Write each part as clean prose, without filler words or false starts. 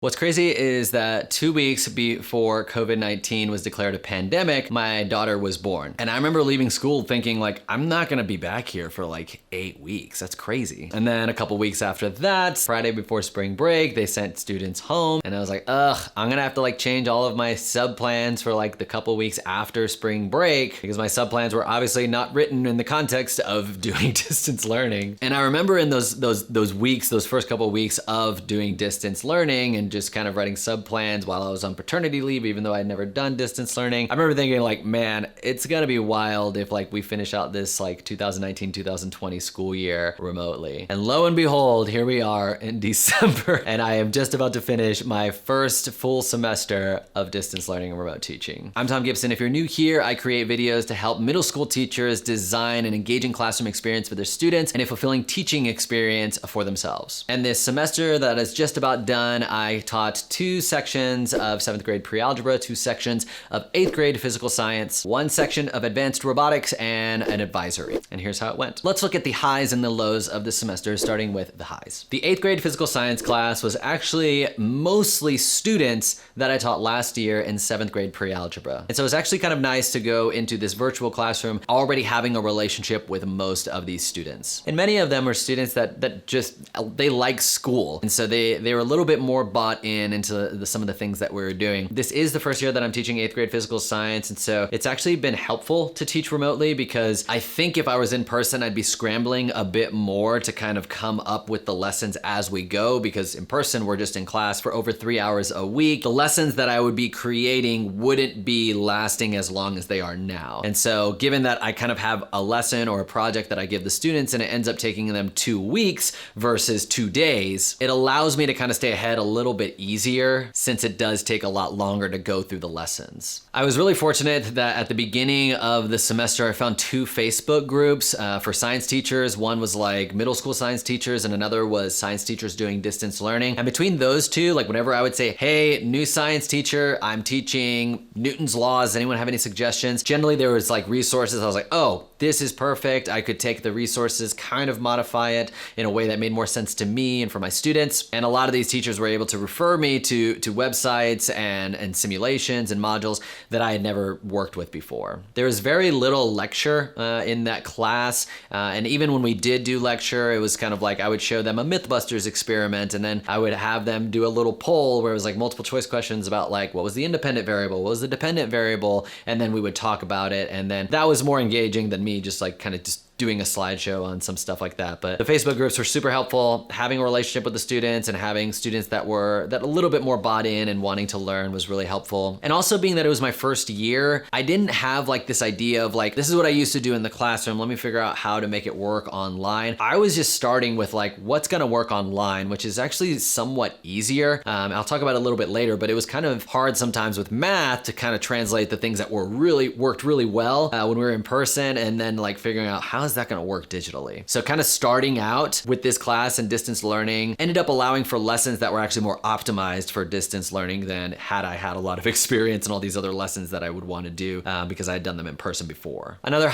What's crazy is that 2 weeks before COVID-19 was declared a pandemic, my daughter was born. And I remember leaving school thinking like, I'm not gonna be back here for like 8 weeks. That's crazy. And then a couple weeks after that, Friday before spring break, they sent students home. And I was like, ugh, I'm gonna have to like change all of my sub plans for like the couple weeks after spring break because my sub plans were obviously not written in the context of doing distance learning. And I remember in those weeks, those first couple of weeks of doing distance learning and just kind of writing sub plans while I was on paternity leave, even though I'd never done distance learning. I remember thinking like, man, it's gonna be wild if like we finish out this like 2019-2020 school year remotely. And lo and behold, here we are in December and I am just about to finish my first full semester of distance learning and remote teaching. I'm Tom Gibson. If you're new here, I create videos to help middle school teachers design an engaging classroom experience for their students and a fulfilling teaching experience for themselves. And this semester that is just about done, I taught 2 sections of 7th grade pre-algebra, 2 sections of 8th grade physical science, 1 section of advanced robotics, and an advisory. And here's how it went. Let's look at the highs and the lows of the semester, starting with the highs. The 8th grade physical science class was actually mostly students that I taught last year in 7th grade pre-algebra. And so it's actually kind of nice to go into this virtual classroom already having a relationship with most of these students. And many of them are students that just, they like school. And so they were a little bit more bought into some of the things that we're doing. This is the first year that I'm teaching 8th grade physical science, and so it's actually been helpful to teach remotely because I think if I was in person, I'd be scrambling a bit more to kind of come up with the lessons as we go, because in person, we're just in class for over 3 hours a week. The lessons that I would be creating wouldn't be lasting as long as they are now. And so given that I kind of have a lesson or a project that I give the students and it ends up taking them 2 weeks versus 2 days, it allows me to kind of stay ahead a little bit easier since it does take a lot longer to go through the lessons. I was really fortunate that at the beginning of the semester, I found 2 Facebook groups for science teachers. One was like middle school science teachers and another was science teachers doing distance learning. And between those 2, like whenever I would say, hey, new science teacher, I'm teaching Newton's laws. Anyone have any suggestions? Generally there was like resources. I was like, oh, this is perfect. I could take the resources, kind of modify it in a way that made more sense to me and for my students. And a lot of these teachers were able to refer me to websites and simulations and modules that I had never worked with before. There was very little lecture in that class. And even when we did do lecture, it was kind of like I would show them a Mythbusters experiment and then I would have them do a little poll where it was like multiple choice questions about like, what was the independent variable? What was the dependent variable? And then we would talk about it. And then that was more engaging than me just like kind of just doing a slideshow on some stuff like that. But the Facebook groups were super helpful. Having a relationship with the students and having students that a little bit more bought in and wanting to learn was really helpful. And also being that it was my first year, I didn't have like this idea of like, this is what I used to do in the classroom. Let me figure out how to make it work online. I was just starting with like, what's gonna work online, which is actually somewhat easier. I'll talk about it a little bit later, but it was kind of hard sometimes with math to kind of translate the things that worked really well when we were in person and then like figuring out how is that going to work digitally. So kind of starting out with this class and distance learning ended up allowing for lessons that were actually more optimized for distance learning than had I had a lot of experience in all these other lessons that I would want to do because I had done them in person before. Another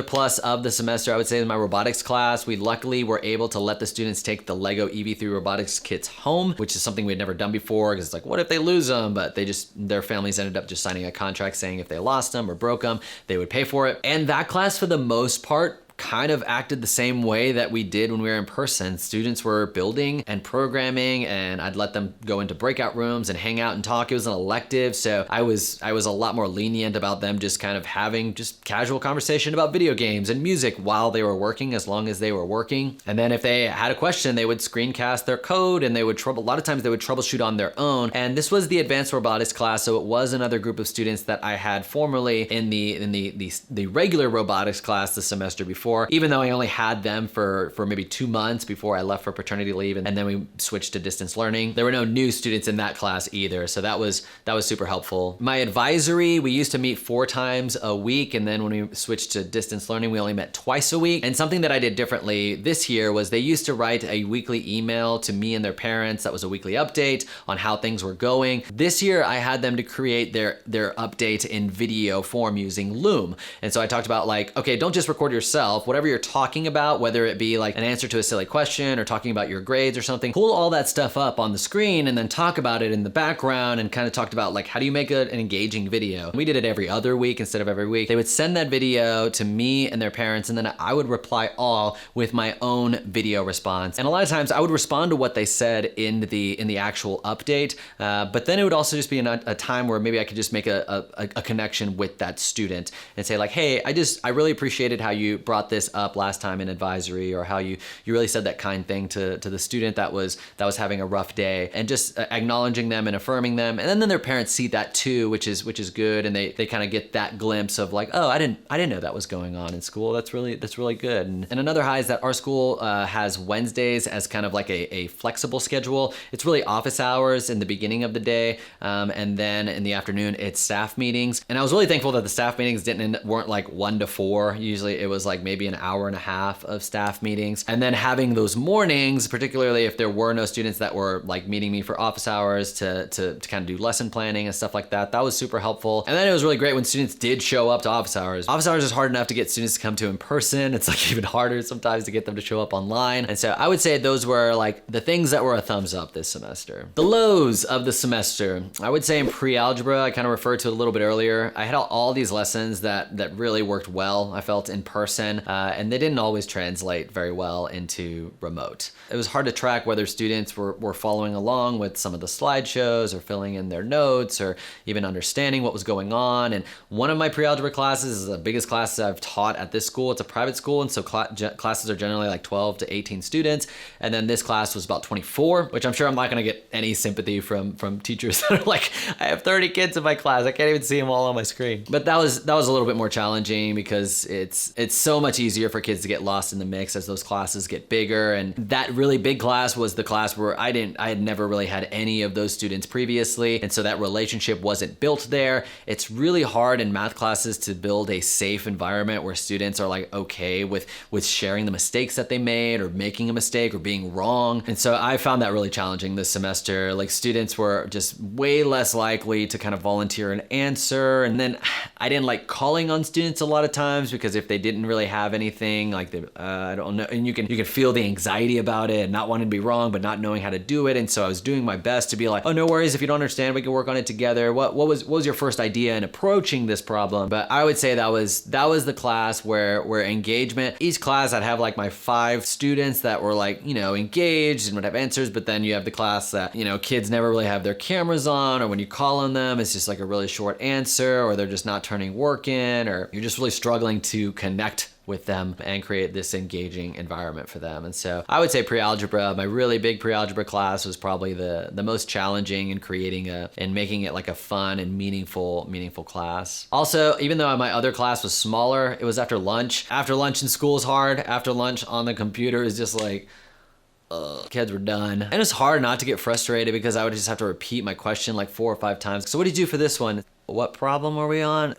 plus of the semester, I would say, is my robotics class. We luckily were able to let the students take the Lego EV3 robotics kits home, which is something we had never done before because it's like, what if they lose them? But their families ended up just signing a contract saying if they lost them or broke them, they would pay for it. And that class, for the most part, kind of acted the same way that we did when we were in person. Students were building and programming and I'd let them go into breakout rooms and hang out and talk. It was an elective, so I was a lot more lenient about them just kind of having just casual conversation about video games and music while they were working, as long as they were working. And then if they had a question, they would screencast their code and a lot of times they would troubleshoot on their own. And this was the advanced robotics class, so it was another group of students that I had formerly in the regular robotics class the semester before. Even though I only had them for maybe 2 months before I left for paternity leave and then we switched to distance learning. There were no new students in that class either, so that was super helpful. My advisory, we used to meet 4 times a week, and then when we switched to distance learning, we only met twice a week. And something that I did differently this year was they used to write a weekly email to me and their parents that was a weekly update on how things were going. This year, I had them to create their update in video form using Loom. And so I talked about like, okay, don't just record yourself, yourself, whatever you're talking about, whether it be like an answer to a silly question or talking about your grades or something, pull all that stuff up on the screen and then talk about it in the background, and kind of talked about like, how do you make an engaging video? We did it every other week instead of every week. They would send that video to me and their parents, and then I would reply all with my own video response. And a lot of times I would respond to what they said in the actual update, but then it would also just be a time where maybe I could just make a connection with that student and say like, hey, I really appreciated how you brought this up last time in advisory, or how you really said that kind thing to the student that was having a rough day, and just acknowledging them and affirming them. And then their parents see that too, which is good, and they kind of get that glimpse of like, oh, I didn't know that was going on in school. That's really good. And another high is that our school has Wednesdays as kind of like a flexible schedule. It's really office hours in the beginning of the day, and then in the afternoon it's staff meetings. And I was really thankful that the staff meetings weren't like 1 to 4. Usually it was like maybe an hour and a half of staff meetings. And then having those mornings, particularly if there were no students that were like meeting me for office hours to kind of do lesson planning and stuff like that, that was super helpful. And then it was really great when students did show up to office hours. Office hours is hard enough to get students to come to in person. It's like even harder sometimes to get them to show up online. And so I would say those were like the things that were a thumbs up this semester. The lows of the semester, I would say in pre-algebra, I kind of referred to it a little bit earlier. I had all these lessons that really worked well, I felt, in person, and they didn't always translate very well into remote. It was hard to track whether students were following along with some of the slideshows or filling in their notes or even understanding what was going on. And one of my pre-algebra classes is the biggest class I've taught at this school. It's a private school, and so classes are generally like 12 to 18 students. And then this class was about 24, which I'm sure I'm not gonna get any sympathy from teachers that are like, I have 30 kids in my class, I can't even see them all on my screen. But that was a little bit more challenging because it's so much easier for kids to get lost in the mix as those classes get bigger. And that really big class was the class where I had never really had any of those students previously, and so that relationship wasn't built there. It's really hard in math classes to build a safe environment where students are like okay with sharing the mistakes that they made, or making a mistake, or being wrong. And so I found that really challenging this semester. Like, students were just way less likely to kind of volunteer an answer. And then I didn't like calling on students a lot of times, because if they didn't really have anything, like I don't know, and you can feel the anxiety about it and not wanting to be wrong, but not knowing how to do it. And so I was doing my best to be like, oh, no worries, if you don't understand, we can work on it together. What was your first idea in approaching this problem? But I would say that was the class where engagement, each class I'd have like my 5 students that were like, engaged and would have answers, but then you have the class that, kids never really have their cameras on, or when you call on them, it's just like a really short answer, or they're just not turning work in, or you're just really struggling to connect with them and create this engaging environment for them. And so I would say pre-algebra, my really big pre-algebra class, was probably the most challenging in creating and making it like a fun and meaningful class. Also, even though my other class was smaller, it was after lunch. After lunch in school is hard. After lunch on the computer is just like, kids were done. And it's hard not to get frustrated, because I would just have to repeat my question like 4 or 5 times. So what did you do for this one? What problem are we on?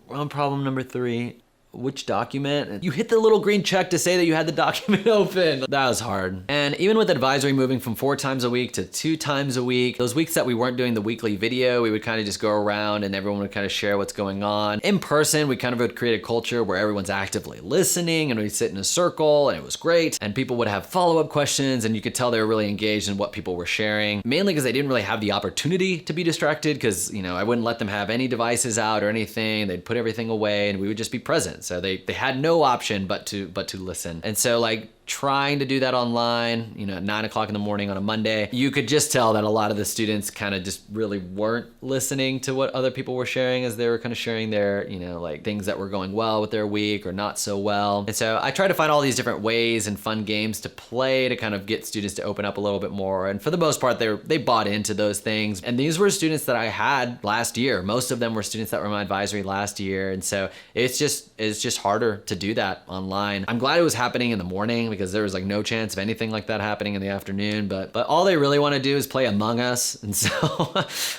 We're on problem number 3. Which document? You hit the little green check to say that you had the document open. That was hard. And even with advisory moving from 4 times a week to 2 times a week, those weeks that we weren't doing the weekly video, we would kind of just go around and everyone would kind of share what's going on. In person, we kind of would create a culture where everyone's actively listening, and we'd sit in a circle, and it was great. And people would have follow-up questions, and you could tell they were really engaged in what people were sharing, mainly because they didn't really have the opportunity to be distracted, because I wouldn't let them have any devices out or anything. They'd put everything away, and we would just be present. So they had no option but to listen. And so like trying to do that online, at 9 o'clock in the morning on a Monday, you could just tell that a lot of the students kind of just really weren't listening to what other people were sharing, as they were kind of sharing their, like things that were going well with their week or not so well. And so I tried to find all these different ways and fun games to play to kind of get students to open up a little bit more. And for the most part, they bought into those things. And these were students that I had last year. Most of them were students that were in my advisory last year. And so it's just harder to do that online. I'm glad it was happening in the morning, because there was like no chance of anything like that happening in the afternoon. But all they really want to do is play Among Us. And so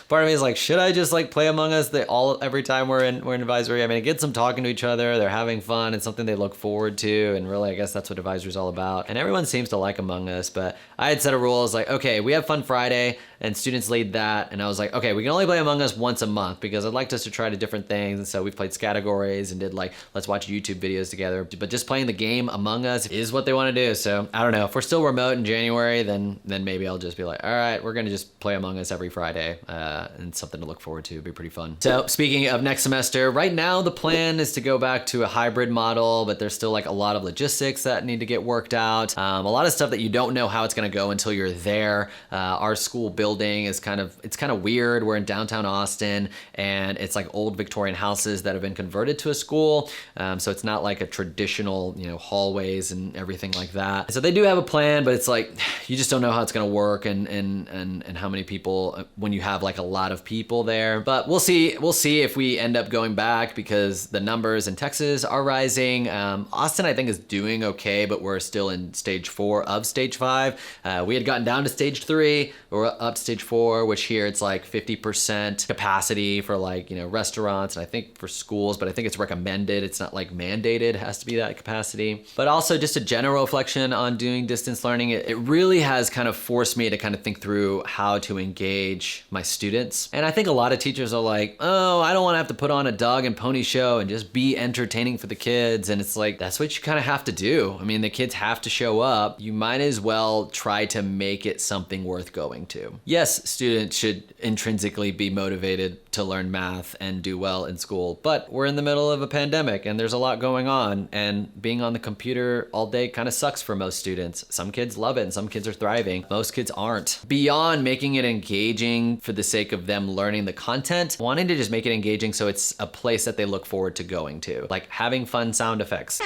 part of me is like, should I just like play Among Us every time we're in advisory? I mean, it gets them talking to each other. They're having fun. It's something they look forward to. And really, I guess that's what advisory is all about. And everyone seems to like Among Us. But I had set a rule. I was like, okay, we have Fun Friday and students lead that. And I was like, okay, we can only play Among Us once a month because I'd like us to try to different things. And so we've played categories and did like, let's watch YouTube videos together. But just playing the game Among Us is what they want to do. So I don't know. If we're still remote in January, then maybe I'll just be like, all right, we're going to just play Among Us every Friday. And something to look forward to. It'd be pretty fun. So speaking of next semester, right now the plan is to go back to a hybrid model, but there's still like a lot of logistics that need to get worked out. A lot of stuff that you don't know how it's going to go until you're there. Our school building is kind of weird. We're in downtown Austin and it's like old Victorian houses that have been converted to a school. So it's not like a traditional, hallways and everything like that. So they do have a plan, but it's like, you just don't know how it's going to work and how many people when you have like a lot of people there. But we'll see if we end up going back because the numbers in Texas are rising. Austin, I think, is doing okay, but we're still in stage 4 of stage 5. We had gotten down to stage 3. We're up to stage 4, which here it's like 50% capacity for like, restaurants and I think for schools, but I think it's recommended. It's not like mandated. It has to be that capacity. But also just a general reflection on doing distance learning. It really has kind of forced me to kind of think through how to engage my students. And I think a lot of teachers are like, oh, I don't want to have to put on a dog and pony show and just be entertaining for the kids. And it's like, that's what you kind of have to do. I mean, the kids have to show up. You might as well try to make it something worth going to. Yes, students should intrinsically be motivated to learn math and do well in school, but we're in the middle of a pandemic and there's a lot going on, and being on the computer all day kind of sucks for most students. Some kids love it and some kids are thriving. Most kids aren't. Beyond making it engaging for the sake of them learning the content, wanting to just make it engaging so it's a place that they look forward to going to. Like having fun sound effects,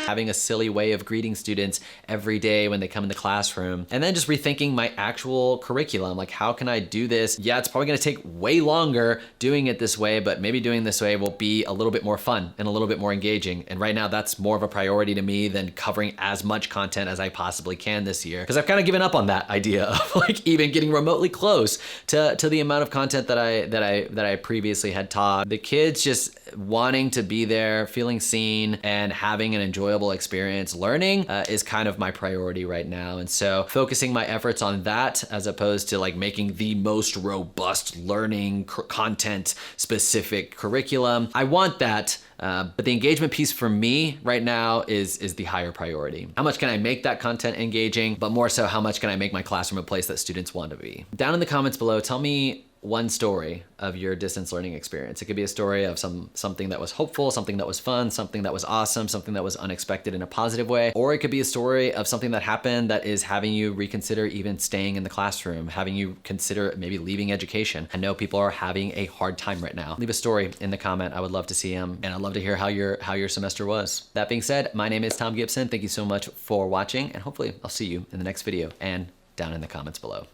having a silly way of greeting students every day when they come in the classroom, and then just rethinking my actual curriculum. Like, how can I do this? Yeah, it's probably gonna take way longer doing it this way, but maybe doing this way will be a little bit more fun and a little bit more engaging. And right now that's more of a priority to me than covering as much content as I possibly can this year. Because I've kind of given up on that idea of like even getting remotely close to the amount of content that I previously had taught. The kids just wanting to be there, feeling seen, and having an enjoyable experience learning is kind of my priority right now. And so focusing my efforts on that as opposed to like making the most robust learning content specific curriculum. I want that. But the engagement piece for me right now is the higher priority. How much can I make that content engaging, but more so how much can I make my classroom a place that students want to be? Down in the comments below, tell me one story of your distance learning experience. It could be a story of something that was hopeful, something that was fun, something that was awesome, something that was unexpected in a positive way, or it could be a story of something that happened that is having you reconsider even staying in the classroom, having you consider maybe leaving education. I know people are having a hard time right now. Leave a story in the comment. I would love to see them, and I'd love to hear how your semester was. That being said, my name is Tom Gibson. Thank you so much for watching, and hopefully I'll see you in the next video and down in the comments below.